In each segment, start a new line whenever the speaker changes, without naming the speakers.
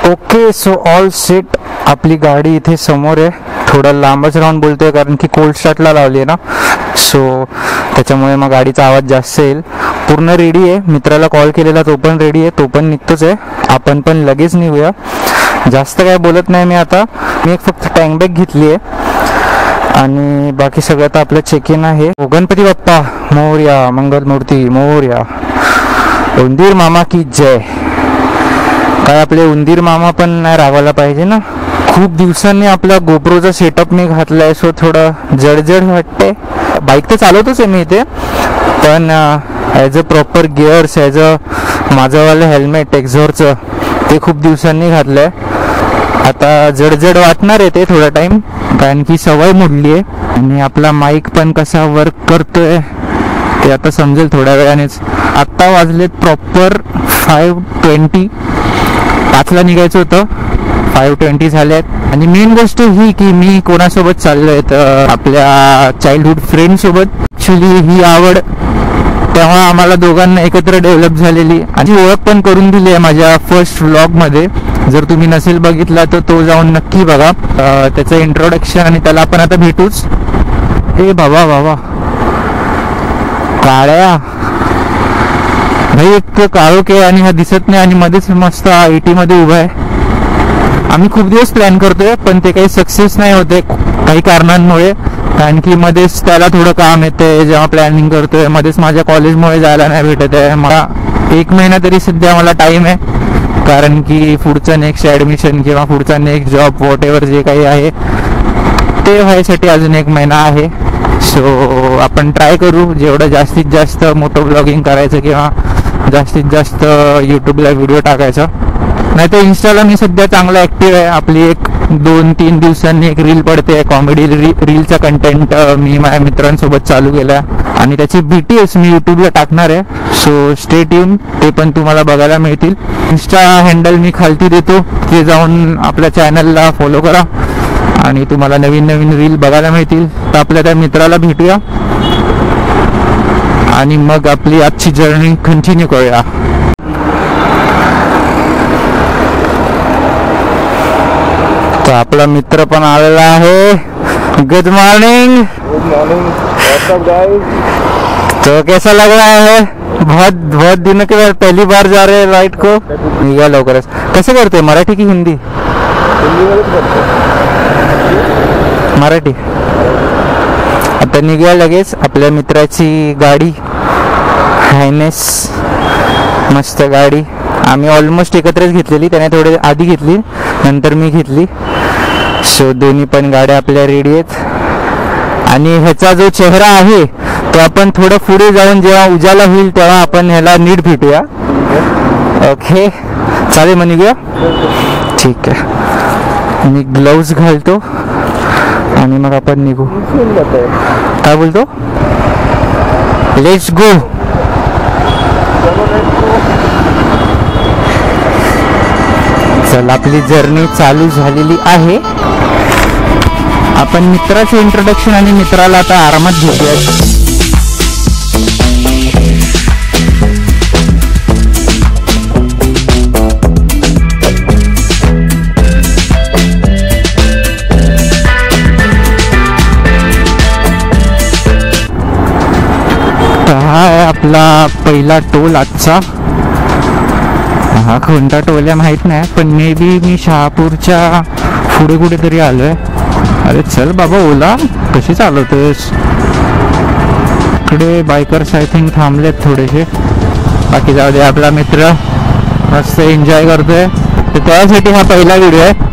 Okay, so all set. आपली गाडी इथे समोर आहे. थोडं लांबच राहून बोलतोय कारण की कोल्ड स्टार्टला लावली आहे ना, सो त्याच्यामुळे मग गाडीचा आवाज जास्त येईल. पूर्ण रेडी आहे. मित्राला कॉल केलेला, तो पण रेडी आहे, तो पण निघतोच आहे. आपण पण लगेच निघूया. जास्त काय बोलत नाही मी आता. मी एक फक्त टँक बॅग घेतली आहे आणि बाकी सगळं तर आपलं चेक इन आहे. गणपती बाप्पा मोरया, मंगलमूर्ती मोरया, उंदीर मामा की जय. काय आपले उंदीर मामा पण नाही रागावला पाहिजे ना. खूप दिवसांनी आपला गोप्रोचा सेटअप मी घातलाय, सो थोडं जडजड वाटते. बाईक तर चालवतोच आहे मी इथे, पण as a proper gears, as a माझंवालं हेल्मेट एक्झॉरचं ते खूप दिवसांनी घातलं आहे. आता जडजड वाटणार आहे ते थोडा टाईम, कारण की सवय मोडली आहे. आणि आपला माईक पण कसा वर्क करतोय ते आता समजेल थोड्या वेळानेच. आत्ता वाजलेत प्रॉपर 5:20. 5ला निघायचं होतं, 5:20 झाले आहेत. आणि मेन गोष्ट ही की मी कोणासोबत चाललोय तर आपल्या चाइल्डहुड फ्रेंड सोबत. ॲक्च्युली ही आवड तेव्हा आम्हाला दोघांना एकत्र डेव्हलप झालेली आणि ओळख पण करून दिली आहे माझ्या फर्स्ट व्लॉगमध्ये. जर तुम्ही नसेल बघितला तर तो जाऊन नक्की बघा, त्याचं इंट्रोडक्शन. आणि त्याला आपण आता भेटूच. ए बाबा बाबा, काळ्या भाई, एक काळोख आहे आणि हा दिसत नाही आणि मध्येच मस्त 80 मध्ये उभा आहे. आम्ही खूप दिवस प्लॅन करतोय पण ते काही सक्सेस नाही होते काही कारणांमुळे, कारण की मध्येच त्याला थोडं काम येते जेव्हा प्लॅनिंग करतोय. मध्येच माझ्या कॉलेजमुळे जायला नाही भेटत आहे. मला 1 महिना तरी सध्या मला टाईम आहे, कारण की पुढचं नेक्स्ट ॲडमिशन किंवा पुढचा नेक्स्ट जॉब वॉट एव्हर जे काही आहे ते व्हायसाठी अजून 1 महिना आहे. सो आपण ट्राय करू जेवढं जास्तीत जास्त मोटो ब्लॉगिंग करायचं किंवा जास्तीत जास्त यूट्यूबला व्हिडिओ टाकायचा. नाही तर इंस्टाला मी सध्या चांगला ॲक्टिव्ह आहे. आपली एक 2-3 दिवसांनी एक रील पडते, कॉमेडी रीलचा कंटेंट मी माझ्या मित्रांसोबत चालू केला आणि त्याची BTS मी यूट्यूबला टाकणार आहे. सो स्टे ट्यून, ते पण तुम्हाला बघायला मिळतील. इंस्टा हँडल मी खालती देतो, ते जाऊन आपल्या चॅनलला फॉलो करा आणि तुम्हाला नवीन नवीन रील बघायला मिळतील. तर आपल्या त्या मित्राला भेटूया आणि मग आपली आजची जर्नी कंटिन्यू करूया. तर आपला मित्र पण आलेला आहे. Good morning.
Good morning. WhatsApp guys.
तो कैसा लग रहा है? बहुत बहुत दिनों के बाद पहली बार जा रहे हैं राइड को. निघा लवकरच. कसं करते, मराठी की हिंदी?
हिंदीमध्येच करतो.
मराठी. आता निघूया लगेच. आपल्या मित्राची गाडी हायनेस, मस्त गाडी. आम्ही ऑलमोस्ट एकत्रच घेतलेली, त्याने थोडे आधी घेतली नंतर मी घेतली. सो दोन्ही पण गाड्या आपल्या रेडी आहेत. आणि ह्याचा जो चेहरा आहे तो आपण थोडं पुढे जाऊन जेव्हा उजाला होईल तेव्हा आपण ह्याला नीट भेटूया. ओके चालेल, मग निघूया. ठीक आहे, मी ग्लोव्ज घालतो आणि मग आपण निघू. काय बोलतो? Let's go. चल, आपली जर्नी चालू झालेली आहे. आपण मित्राचं इंट्रोडक्शन आणि मित्राला आता आरामात घेऊया. हा आहे आपला पहिला टोल आजचा. हा कोणता टोल आहे माहित नाही, पण मे बी मी शहापूरच्या पुढे कुठेतरी आलोय. अरे चल बाबा, ओला कशी चालवतोस? इकडे बायकर्स आय थिंक थांबलेत थोडेसे. बाकी जाऊ दे, आपला मित्र मस्त एन्जॉय करतोय. तर त्यासाठी हा पहिला व्हिडिओ आहे.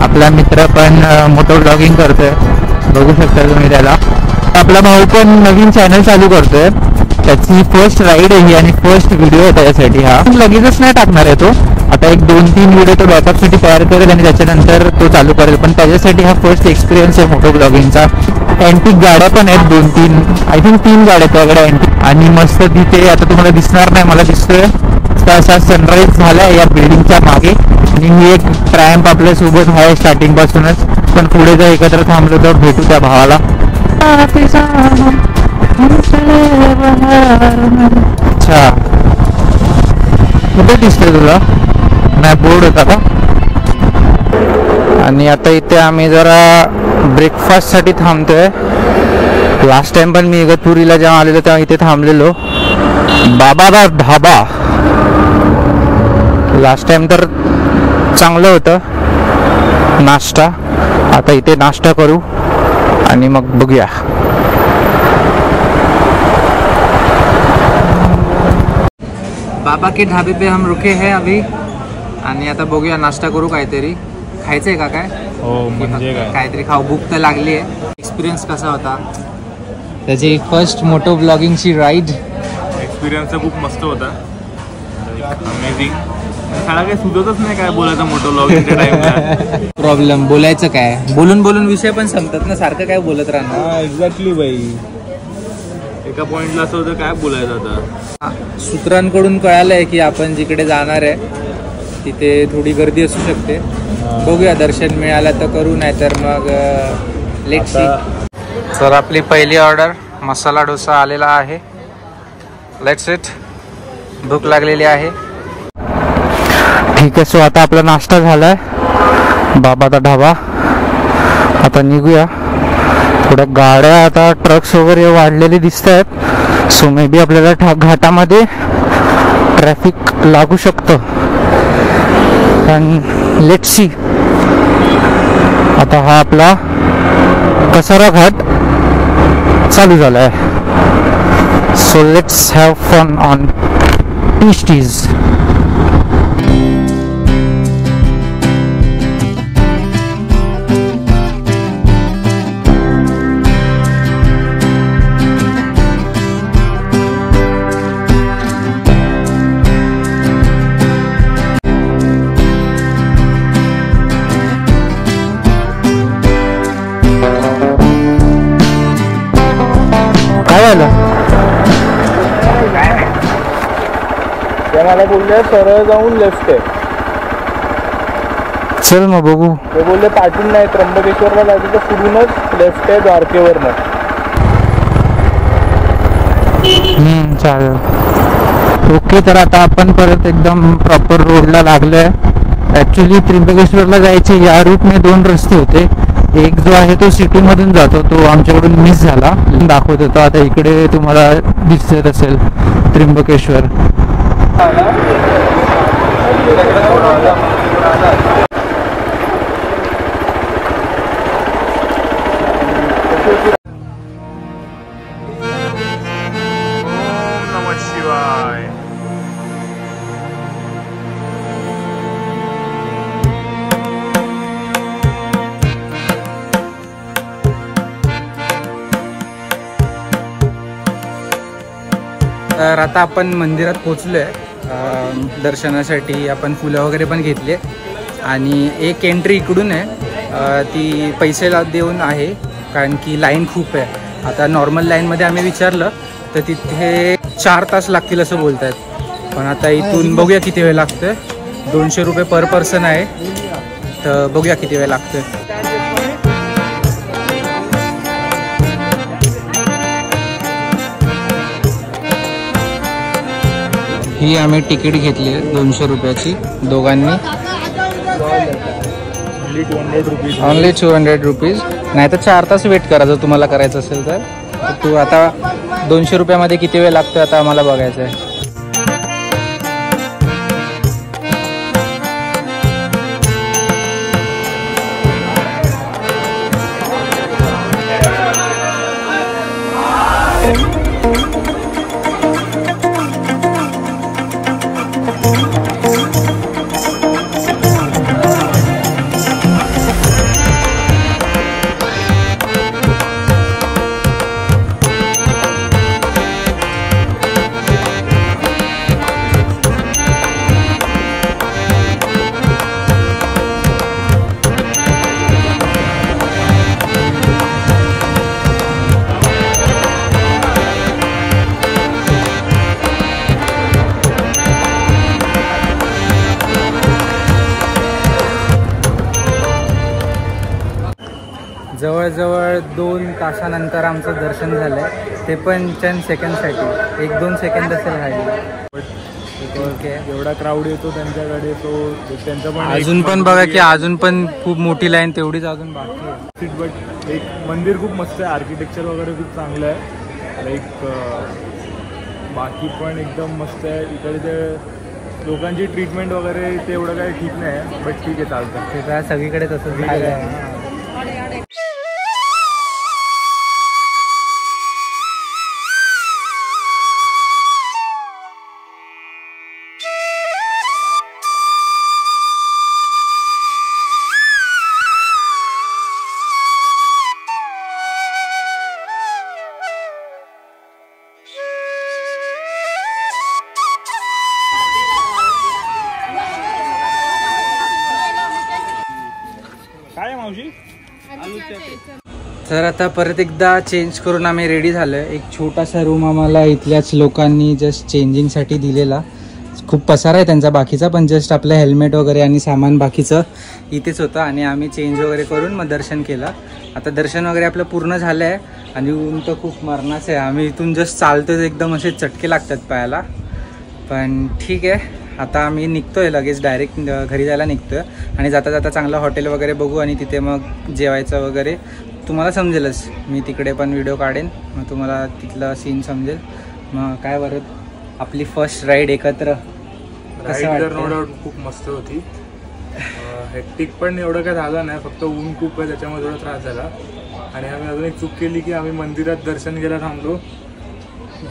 आपला मित्र पण मोटो ब्लॉगिंग करतोय, बघू शकता तुम्ही त्याला. आपला भाऊ पण नवीन चॅनल चालू करतोय, त्याची फर्स्ट राईड आहे आणि फर्स्ट व्हिडिओ आहे त्याच्यासाठी. हा लगेचच नाही टाकणार आहे तो, आता एक 2-3 व्हिडिओ तो बॅकअपसाठी तयार करेल आणि त्याच्यानंतर तो चालू करेल. पण त्याच्यासाठी हा फर्स्ट एक्सपिरियन्स आहे मोटो ब्लॉगिंगचा. अँटिक गाड्या पण आहेत 2-3, आय थिंक 3 गाड्या त्याकडे अँटिक. आणि मस्त तिथे आता तुम्हाला दिसणार नाही, मला दिसतोय मस्त असा सनराईज झालाय या बिल्डिंगच्या मागे. आणि ही एक ट्रॅम्प आपल्या सोबत आहे स्टार्टिंग पासूनच. पण पुढे जर एकत्र थांबलो तर भेटू त्या भावाला. अच्छा, कुठे दिसतंय तुला? नाही, बोर्ड होता का? आणि आता इथे आम्ही जरा ब्रेकफास्टसाठी थांबतोय. लास्ट टाइम पण मी इगतपुरीला जेव्हा आलेलो तेव्हा इथे थांबलेलो. बाबादा ढाबा. लास्ट टाइम तर चांगलं होतं नाश्ता. आता इथे नाश्ता करू आणि मग बघूया. बाबा के ढाबे पे हम रुके हैं अभी. आणि आता बघूया, नाश्ता करू. काहीतरी खायचंय का? काय
हो, म्हणजे काय
काहीतरी खाऊ. भूक तर लागली आहे. एक्सपिरियन्स कसा होता? त्याची फर्स्ट मोटो ब्लॉगिंगची राईड.
एक्सपिरियन्स तर खूप मस्त होता. अमेझिंग. मला काही सुचतच नाही काय बोलायचं मोटो ब्लॉगिंगच्या टाइमला.
प्रॉब्लेम बोलायचं काय? बोलून बोलून विषय पण संपतात ना, सारखं काय बोलत राहणार.
हा, एक्झॅक्टली बाई. एका पॉइंटला असं होतं काय बोलायचं आता.
सूत्रांकडून कळालंय की आपण जिकडे जाणार आहे तिथे थोडी गर्दी असू शकते. बघूया, दर्शन मिळालं तर करू, नाही तर मग लेट्स सी. तर आपली पहिली ऑर्डर मसाला डोसा आलेला आहे. Let's it. भूक लागलेली आहे. ठीक आहे. सो आता आपला नाश्ता झालाय बाबाचा ढाबा. आता निघूया. थोड्या गाड्या आता ट्रक्स वगैरे वाढलेले दिसत आहेत. सो मे बी आपल्याला घाटामध्ये ट्रॅफिक लागू शकतं. Let's see. आता हा आपला कसारा घाट चालू झाला आहे. So let's have fun on tasties.
ते मला बोलले सरळ जाऊन लेफ्ट आहे.
चल मग बघू.
ते बोलले पाठून नाही, त्र्यंबकेश्वरला जायचं तर पुढूनच लेफ्ट आहे द्वारकेवरनं.
चालेल. ओके. तर आता आपण परत एकदम प्रॉपर रोडला लागलोय. ॲक्च्युली त्र्यंबकेश्वरला जायचे या रूटने 2 रस्ते होते. एक जो आहे तो सिटीमधून जातो, तो आमच्याकडून मिस झाला. दाखवत होतो. आता इकडे तुम्हाला दिसत असेल त्र्यंबकेश्वर. तर आता आपण मंदिरात पोचलो आहे. दर्शनासाठी आपण फुलं वगैरे पण घेतली आणि एक एंट्री इकडून आहे. ती पैसे देऊन आहे कारण की लाईन खूप आहे. आता नॉर्मल लाईनमध्ये आम्ही विचारलं तर तिथे 4 तास लागतील असं बोलत आहेत. पण आता इथून बघूया किती वेळ लागतोय. 200 रुपये पर पर्सन आहे. तर बघूया किती वेळ लागतोय. ही आम्ही तिकीट घेतली आहे 200 रुपयाची दोघांनी. Only 200 rupees. नाही तर 4 तास वेट करा जर तुम्हाला करायचं असेल तर. तू आता 200 रुपयामध्ये किती वेळ लागतो आता आम्हाला बघायचं आहे. जवळजवळ 2 तासानंतर आमचं दर्शन झालं आहे, ते पण 10 सेकंडसाठी. 1-2 सेकंद असेल राहिले.
ठीक आहे. एवढा क्राऊड येतो त्यांच्याकडे, तो त्यांचं पण
अजून पण बघा की अजून पण खूप मोठी लाईन तेवढीच अजून बाकी आहे.
बट एक मंदिर खूप मस्त आहे, आर्किटेक्चर वगैरे खूप चांगलं आहे. लाईक बाकी पण एकदम मस्त आहे. इकडे ते लोकांची ट्रीटमेंट वगैरे ते एवढं काही ठीक नाही आहे, बट ठीक आहे, चालतं.
ते काय सगळीकडे तसंच आहे.
काय आहे मावशी?
तर आता परत एकदा चेंज करून आम्ही रेडी झालो आहे. एक छोटासा रूम आम्हाला इथल्याच लोकांनी जस्ट चेंजिंगसाठी दिलेला. खूप पसारा आहे त्यांचा बाकीचा, पण जस्ट आपलं हेल्मेट वगैरे आणि सामान बाकीचं इथेच होतं आणि आम्ही चेंज वगैरे करून मग दर्शन केलं. आता दर्शन वगैरे आपलं पूर्ण झालं आहे आणि ऊन तर खूप मरणाचं आहे. आम्ही इथून जस्ट चालतो एकदम असे चटके लागतात पायाला, पण ठीक आहे. आता आम्ही निघतो आहे लगेच, डायरेक्ट घरी जायला निघतो आहे आणि जाता जाता चांगलं हॉटेल वगैरे बघू आणि तिथे मग जेवायचं वगैरे तुम्हाला समजेलच. मी तिकडे पण व्हिडिओ काढेन, मग तुम्हाला तिथलं सीन समजेल. मग काय बरं, आपली फर्स्ट राईड एकत्र
राईड नो डाऊट खूप मस्त होती. हेक्टिक पण एवढं काय झालं नाही, फक्त ऊन खूप आहे त्याच्यामुळे थोडा त्रास झाला. आणि आम्ही अजून एक चूक केली की आम्ही मंदिरात दर्शन घ्यायला थांबलो,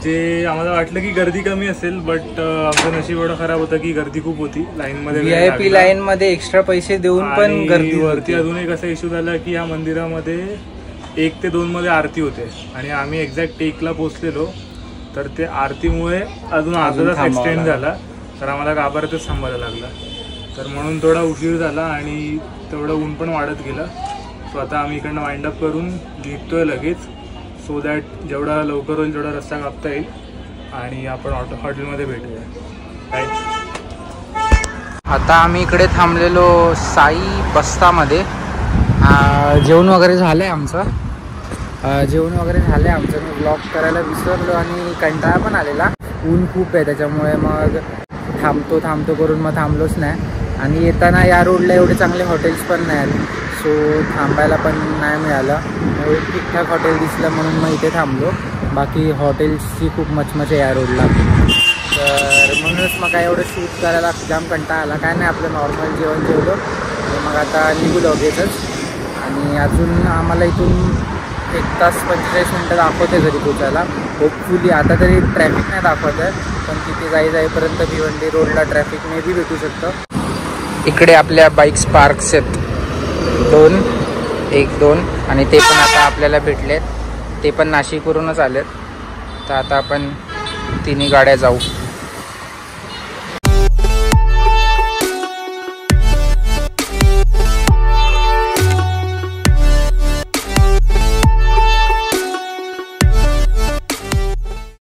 जे आम्हाला वाटलं की गर्दी कमी असेल, बट आमचं नशीब एवढं खराब होतं की गर्दी खूप होती. लाईनमध्ये
VIP लाईन मध्ये एक्स्ट्रा पैसे देऊन पण गर्दी
वरती. अजून एक असा इश्यू झाला की या मंदिरामध्ये 1 ते 2 मध्ये आरती होते आणि आम्ही एक्झॅक्ट 1 ला पोहोचलेलो, तर ते आरतीमुळे अजून अर्धा तास एक्सटेंड झाला, तर आम्हाला गाभाऱ्यातच थांबायला लागला. तर म्हणून थोडा उशीर झाला आणि तेवढं ऊन पण वाढत गेलं. सो आता आम्ही इकडनं वाइंड अप करून निघतोय लगेच, सो दॅट जेवढा लवकर होईल तेवढा रस्ता कापता येईल आणि आपण हॉटेलमध्ये भेटूया. काय
आता आम्ही इकडे थांबलेलो साई बस्तामध्ये. जेवण वगैरे झालं आहे आमचं. मी ब्लॉग करायला विसरलो आणि कंटाळा पण आलेला. ऊन खूप आहे त्याच्यामुळे मग थांबतो करून मग थांबलोच नाही. आणि येताना या रोडला एवढे चांगले हॉटेल्स पण नाही आहेत, सो थांबायला पण नाही मिळालं. ठीकठाक हॉटेल दिसलं म्हणून मग इथे थांबलो. बाकी हॉटेल्सची खूप मचमच आहे या रोडला, तर म्हणूनच मग काय एवढं शूट करायला जाम कंटाळा आला. काय नाही, आपलं नॉर्मल जेवण जेवलो आणि मग आता निघू लगेचच. आणि अजून आम्हाला इथून 1 तास 45 मिनटं दाखवते घरी पोचायला. होपफुली आता तरी ट्रॅफिक नाही दाखवत आहे, पण तिथे जाईपर्यंत भिवंडी रोडला ट्रॅफिक मे बी भेटू शकतं. इकडे आपल्या बाईक्स पार्क्स आहेत 1-2 आणि ते पण आता आपल्याला भेटलेत. ते पण नाशिकवरूनच आलेत, तर आता आपण 3 गाड्या जाऊ.